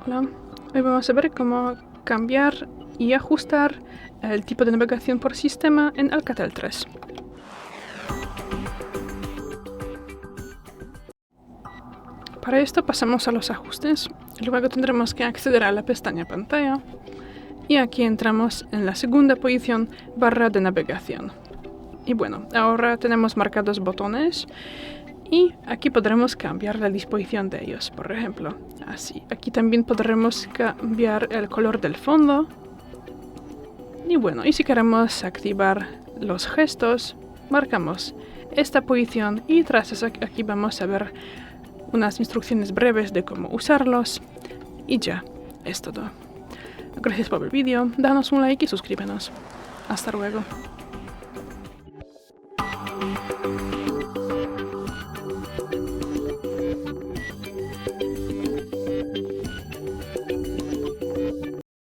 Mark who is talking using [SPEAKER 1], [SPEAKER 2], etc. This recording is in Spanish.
[SPEAKER 1] Hola, hoy vamos a ver cómo cambiar y ajustar el tipo de navegación por sistema en Alcatel 3. Para esto pasamos a los ajustes, luego tendremos que acceder a la pestaña pantalla y aquí entramos en la segunda posición, barra de navegación. Y bueno, ahora tenemos marcados botones y aquí podremos cambiar la disposición de ellos, por ejemplo, así. Aquí también podremos cambiar el color del fondo. Y bueno, y si queremos activar los gestos, marcamos esta posición y tras eso aquí vamos a ver unas instrucciones breves de cómo usarlos. Y ya, es todo. Gracias por el vídeo, danos un like y suscríbenos. Hasta luego.